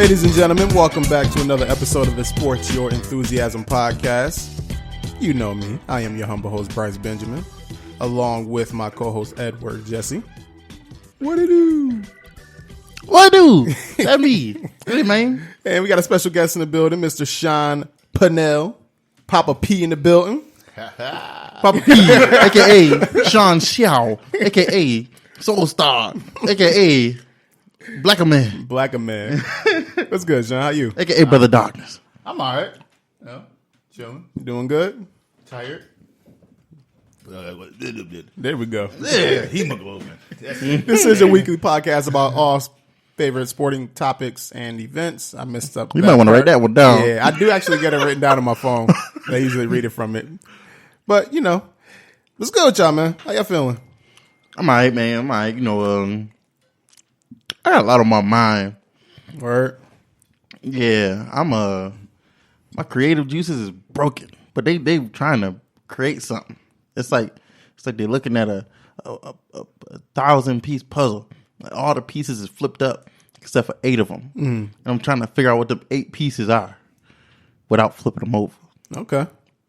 Ladies and gentlemen, welcome back to another episode of the Sports Your Enthusiasm podcast. You know me. I am your humble host, Bryce Benjamin, along with my co-host, Edward Jesse. What it do? What do? That me. Hey, man. And we got a special guest in the building, Mr. Shaun Pannell. Papa P in the building. Papa P, a.k.a. Shaun Xiao, a.k.a. Soul Star, a.k.a. Blacker Man. What's good, Shaun? How you? A.k.a. Brother Darkness. I'm all right. Yeah, chilling. You doing good? Tired. There we go. Yeah, hemoglobin. This is your weekly podcast about all favorite sporting topics and events. I messed up. You might want to write that one down. Yeah, I do actually get it written down on my phone. I usually read it from it. But, you know, what's good with y'all, man? How y'all feeling? I'm all right, man. I'm all right. You know, I got a lot on my mind. Word. Yeah, my creative juices is broken, but they trying to create something. It's like they're looking at a 1,000-piece puzzle. Like all the pieces is flipped up except for 8 of them. And I'm trying to figure out what the 8 pieces are without flipping them over. Okay.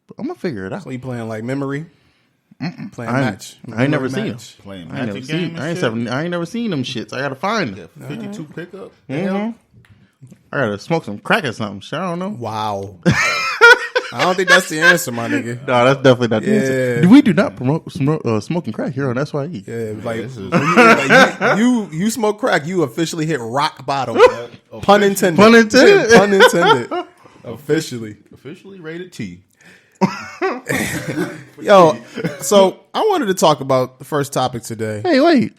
But I'm gonna figure it out. So you playing like memory? Playing match. I ain't never seen them. Playing I ain't magic game and shit. I ain't never seen them shits. I gotta find them. 52 pickup. I gotta smoke some crack or something. Shit, I don't know. Wow. I don't think that's the answer, my nigga. No, that's definitely not the answer. We do not promote smoking crack here on SYE. Yeah, like you smoke crack, you officially hit rock bottom. Pun intended. Pun intended. Pun intended. Officially rated T. Yo, so I wanted to talk about the first topic today. Hey, wait.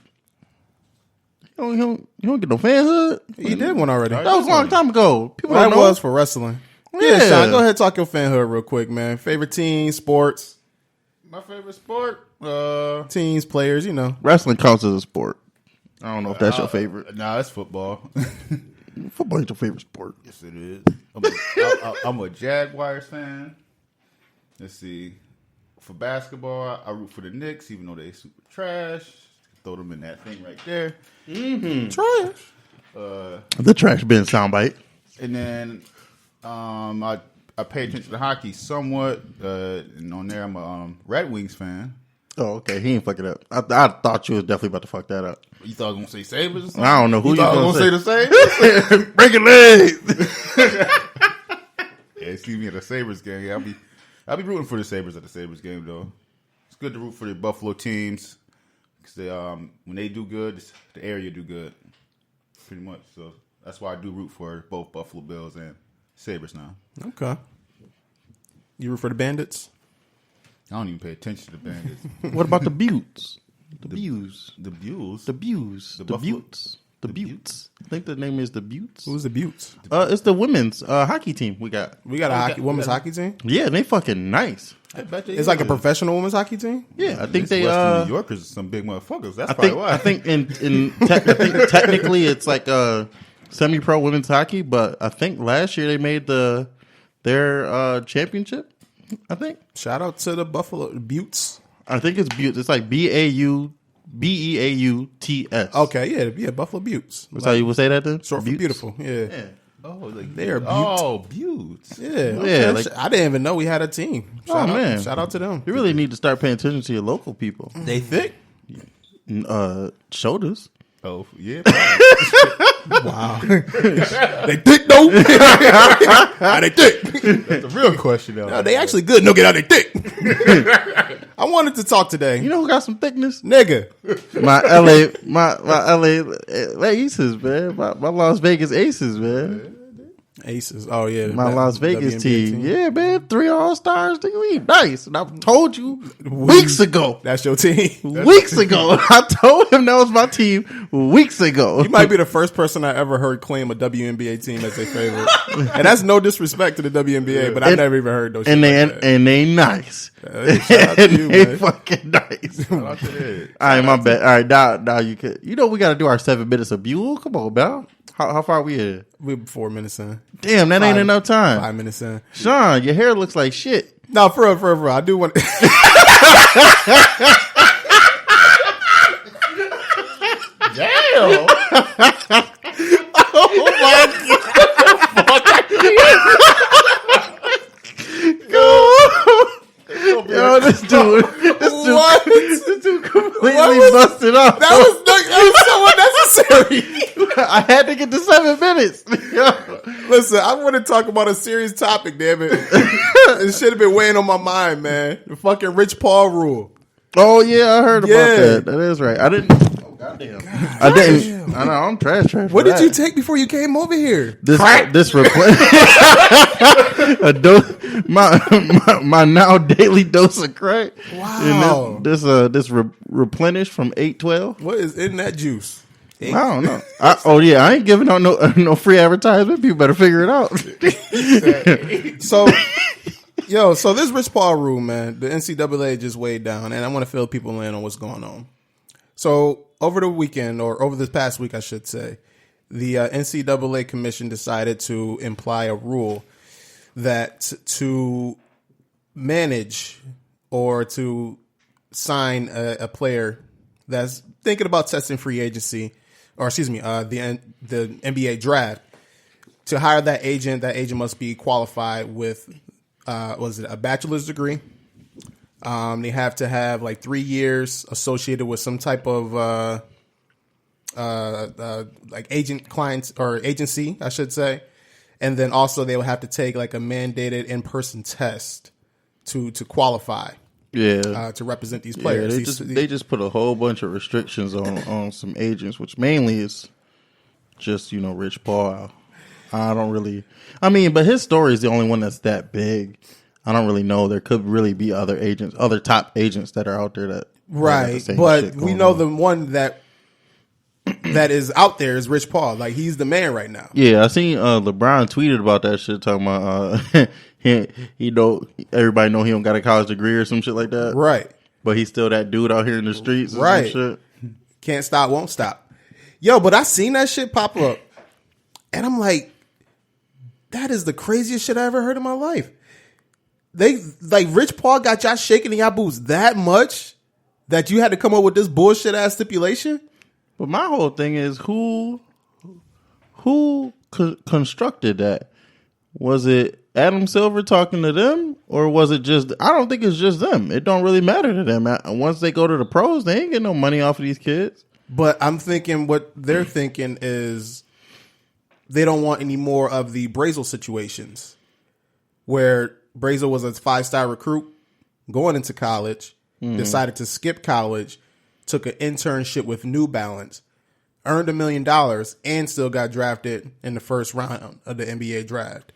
You don't get no fanhood? You did one already. That was a long time ago. People That don't know. was for wrestling. Yeah, Shaun, go ahead, talk your fanhood real quick, man. Favorite teams, sports, My favorite sport? teams, players, you know. Wrestling counts as a sport. I don't know if that's your favorite. Nah, it's football. Football ain't your favorite sport. Yes, it is. I'm a Jaguars fan. Let's see. For basketball, I root for the Knicks, even though they super trash. Throw them in that thing right there. Trash. The trash bin soundbite. And then I pay attention to hockey somewhat. And on there, I'm a Red Wings fan. Oh, okay. He ain't fucking up. I thought you was definitely about to fuck that up. You thought I was going to say Sabres or something? I don't know who you going to say. the Sabres. Breaking legs. Yeah, see me at a Sabres game. Yeah, I'll be rooting for the Sabres at the Sabres game, though. It's good to root for the Buffalo teams. Because when they do good, the area do good. Pretty much. So that's why I do root for both Buffalo Bills and Sabres now. Okay. You root for the Bandits? I don't even pay attention to the Bandits. What about the Buttes? The Buttes. The Buells? The Buttes. The Buffalo- Buttes. The Buttes. I think the name is the Buttes. Who's the Buttes? It's the women's hockey team we got. We got a women's hockey team? Yeah, they fucking nice. I bet they It's like a professional women's hockey team? Yeah, I think they Western New Yorkers are some big motherfuckers. That's I probably think why. I think I think technically it's like semi-pro women's hockey, but I think last year they made their championship. I think. Shout out to the Buffalo Buttes. I think it's Buttes. It's like Beauts. Okay, yeah, Buffalo Buttes. That's how you would say that then? Short for Buttes? beautiful. Yeah. Oh, like They are Buttes. Yeah. Okay. Yeah, like- I didn't even know we had a team. Man. Shout out to them. You really need to start paying attention to your local people. They thick. Shoulders. Oh, yeah. Wow. They thick though. How they thick? That's a real question, though. No, they actually good. No, get out they thick. I wanted to talk today. You know who got some thickness? Nigga. My LA Aces, man. My Las Vegas Aces, man. Aces. Oh, yeah. My Las Vegas WNBA team. Yeah, man. 3 All-Stars. We nice. And I told you weeks ago. That's your team. Weeks ago. I told him that was my team weeks ago. You might be the first person I ever heard claim a WNBA team as their favorite. And that's no disrespect to the WNBA, but I've never even heard those shit and like that. and they nice. Shout out to you, they man. fucking nice. Shout out to that. All right, my bad. All right, now you could. You know we got to do our 7 minutes of Buell. Come on, man. How far are we in? We're 4 minutes in. Damn, that ain't enough time. 5 minutes in. Shaun, your hair looks like shit. No, for real. I do want to. Damn. Oh my God. it off. That was so unnecessary. I had to get to 7 minutes. Listen, I want to talk about a serious topic, damn it. It should have been weighing on my mind, man. The fucking Rich Paul rule. Oh yeah, I heard about that. That is right. I didn't. Oh goddamn. I didn't. I know I'm trash. What did you take before you came over here? This my now daily dose of crack. Wow. And this replenished from 812. What is in that juice? I don't know. I ain't giving out no free advertisement. People better figure it out. So this Rich Paul rule, man, the NCAA just weighed down, and I want to fill people in on what's going on. So over the weekend, or over this past week, I should say, the NCAA commission decided to imply a rule that to manage or to sign a player that's thinking about testing free agency, or excuse me, the NBA draft, to hire that agent must be qualified with a bachelor's degree. They have to have like 3 years associated with some type of like agent clients or agency, I should say. And then also they will have to take like a mandated in-person test to qualify. Yeah, to represent these players. Yeah, they just put a whole bunch of restrictions on some agents, which mainly is just Rich Paul. I don't really. I mean, but his story is the only one that's that big. I don't really know. There could really be other agents, other top agents that are out there that right. But we know the one that is out there is Rich Paul. Like he's the man right now. Yeah, I seen LeBron tweeted about that shit, talking about he know everybody know he don't got a college degree or some shit like that. Right. But he's still that dude out here in the streets. And right. Some shit. Can't stop, won't stop. Yo, but I seen that shit pop up, and I'm like, that is the craziest shit I ever heard in my life. They like Rich Paul got y'all shaking in y'all boots that much that you had to come up with this bullshit ass stipulation. But my whole thing is who constructed that? Was it Adam Silver talking to them, or was it just? I don't think it's just them. It don't really matter to them. Once they go to the pros, they ain't getting no money off of these kids. But I'm thinking what they're thinking is they don't want any more of the Brazel situations where Brazel was a 5-star recruit going into college, decided to skip college, took an internship with New Balance, earned $1 million, and still got drafted in the first round of the NBA draft.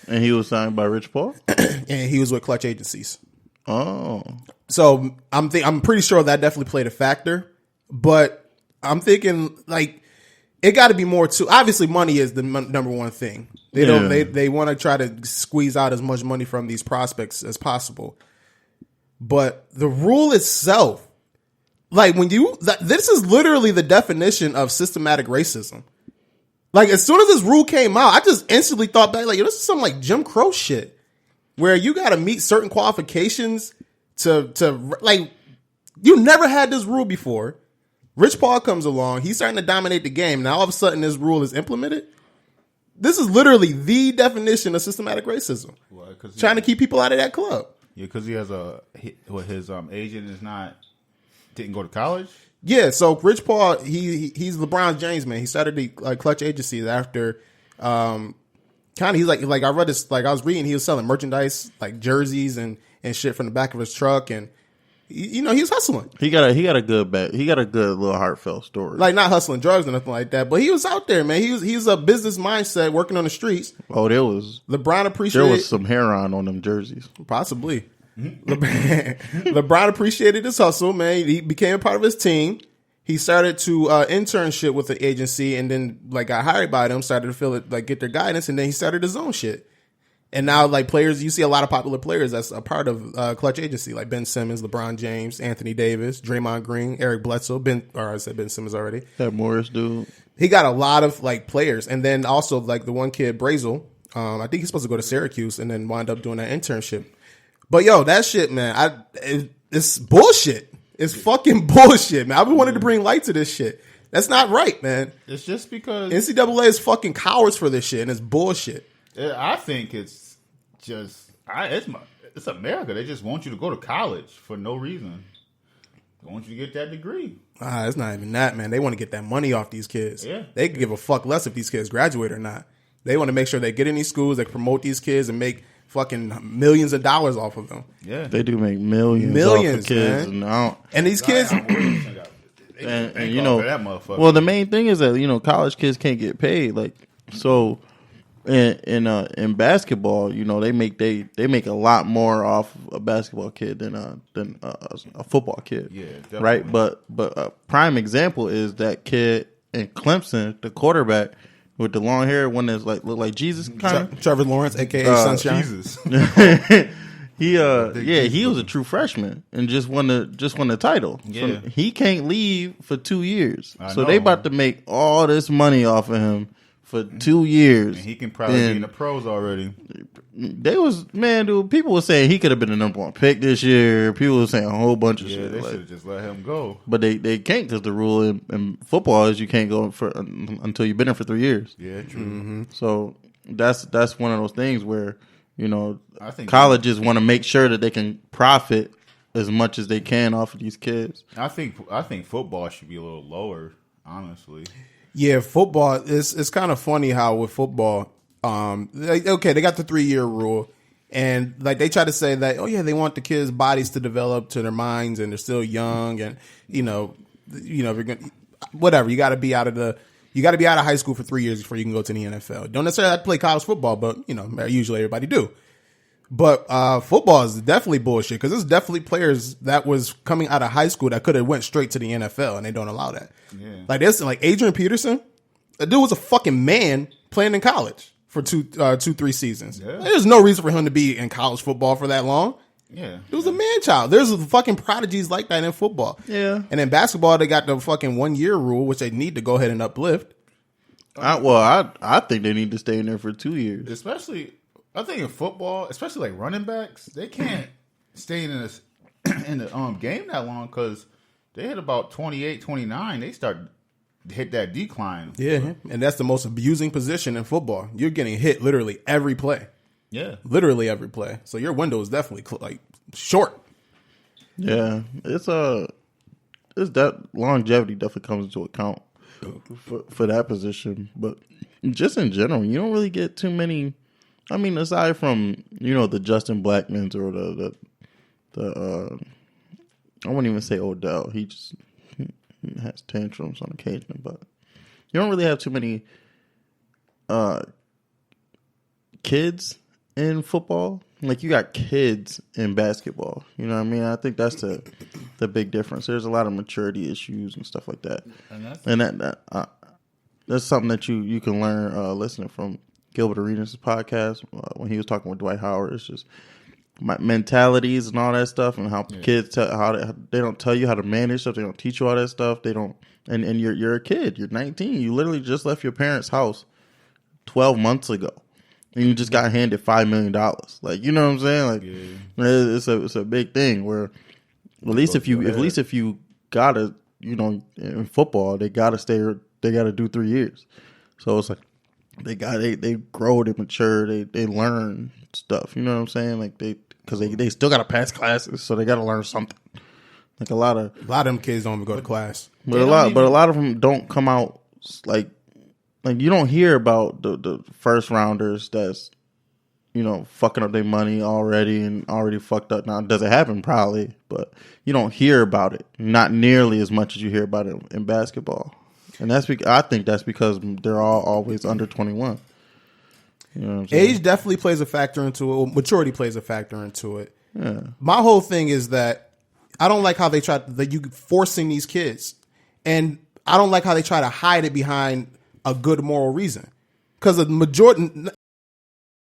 And he was signed by Rich Paul? And he was with Clutch Agencies. Oh. So I'm pretty sure that definitely played a factor. But I'm thinking, like, it got to be more too. Obviously, money is the number one thing. They want to try to squeeze out as much money from these prospects as possible. But the rule itself, like this is literally the definition of systematic racism. Like as soon as this rule came out, I just instantly thought back, like, this is some like Jim Crow shit, where you got to meet certain qualifications to like. You never had this rule before. Rich Paul comes along, he's starting to dominate the game. Now all of a sudden this rule is implemented. This is literally the definition of systematic racism. Well, trying to keep people out of that club. Yeah, because he has his agent didn't go to college. Yeah, so Rich Paul, he's LeBron James, man. He started the Clutch Agencies after, kind of he's like I read this, like I was reading, he was selling merchandise like jerseys and shit from the back of his truck, and he was hustling. He got a good little heartfelt story. Like not hustling drugs or nothing like that, but he was out there, man. He was a business mindset working on the streets. Oh, LeBron appreciated. There was some heroin on them jerseys. Possibly. LeBron appreciated his hustle, man. He became a part of his team. He started to internship with the agency, and then like got hired by them. Started to feel it, like get their guidance, and then he started his own shit. And now, like players, you see a lot of popular players that's a part of Clutch Agency, like Ben Simmons, LeBron James, Anthony Davis, Draymond Green, Eric Bledsoe. I said Ben Simmons already. That Morris dude. He got a lot of like players, and then also like the one kid Brazel. I think he's supposed to go to Syracuse, and then wind up doing that internship. But yo, that shit, man, it's bullshit. It's fucking bullshit, man. I've been wanting to bring light to this shit. That's not right, man. It's just because NCAA is fucking cowards for this shit, and it's bullshit. I think it's just it's America. They just want you to go to college for no reason. They want you to get that degree. It's not even that, man. They want to get that money off these kids. Yeah. They could give a fuck less if these kids graduate or not. They want to make sure they get in these schools, they promote these kids, and make fucking millions of dollars off of them. Yeah. They do make millions off of kids. Man. And these kids... and you know, that motherfucker. well, the main thing is that, you know, college kids can't get paid. Like, so in basketball, you know, they make a lot more off a basketball kid than a football kid. Yeah, definitely. Right. But a prime example is that kid in Clemson, the quarterback with the long hair, one that's like look like Jesus kind of. Trevor Lawrence, aka Sunshine. Jesus. He was a true freshman and just won the title. Yeah. So he can't leave for 2 years. I So know. they about to make all this money off of him for 2 years. And he can probably be in the pros already. Dude, people were saying he could have been the number 1 pick this year. People were saying a whole bunch of Yeah, shit. they Like, should have just let him go. but they can't, because the rule in football is you can't go for until you've been there for 3 years. Yeah, true. Mm-hmm. So that's one of those things where, you know, I think colleges want to make sure that they can profit as much as they can off of these kids. I think football should be a little lower, honestly. Yeah, football, it's kind of funny how with football, they got the 3-year rule. And like they try to say that, oh yeah, they want the kids' bodies to develop to their minds, and they're still young, and you know, if you're gonna, whatever, you got to be out of high school for 3 years before you can go to the NFL. Don't necessarily have to play college football, but you know, usually everybody do. But football is definitely bullshit, because there's definitely players that was coming out of high school that could have went straight to the NFL, and they don't allow that. Yeah. Like this, like Adrian Peterson, that dude was a fucking man playing in college for 3 seasons. Yeah. There's no reason for him to be in college football for that long. Yeah. It was a man child. There's fucking prodigies like that in football. Yeah. And in basketball, they got the fucking 1-year rule, which they need to go ahead and uplift. I think they need to stay in there for 2 years. Especially, I think in football, especially like running backs, they can't stay in the game that long, because they hit about 28, 29. They start to hit that decline. Yeah. And that's the most abusing position in football. You're getting hit literally every play. Yeah. Literally every play. So your window is definitely like short. Yeah, it's that longevity definitely comes into account for that position. But just in general, you don't really get too many. I mean, aside from, you know, the Justin Blackmans or the I wouldn't even say Odell. He has tantrums on occasion, but you don't really have too many kids in football. Like, you got kids in basketball. You know what I mean? I think that's the big difference. There's a lot of maturity issues and stuff like that. And that's something that you can learn listening from Gilbert Arenas' podcast when he was talking with Dwight Howard. It's just mentalities and all that stuff, and how kids they don't tell you how to manage stuff. They don't teach you all that stuff. They don't. And you're a kid. You're 19. You literally just left your parents' house 12 months ago. And you just got handed $5 million. Like, you know what I'm saying? Like, it's a big thing where, at least if you gotta, you know, in football, they gotta stay. They gotta do 3 years. So it's like they grow, they mature, they learn stuff. You know what I'm saying? Like because they still gotta pass classes, so they gotta learn something. Like a lot of them kids don't even go to class. But a lot of them don't come out like you don't hear about the first rounders that's, you know, fucking up their money already and already fucked up. Now, does it happen? Probably, but you don't hear about it, not nearly as much as you hear about it in basketball. And I think that's because they're all always under 21. You know what I'm saying? Age definitely plays a factor into it. Maturity plays a factor into it. Yeah. My whole thing is that I don't like how they you forcing these kids, and I don't like how they try to hide it behind a good moral reason. Because the majority,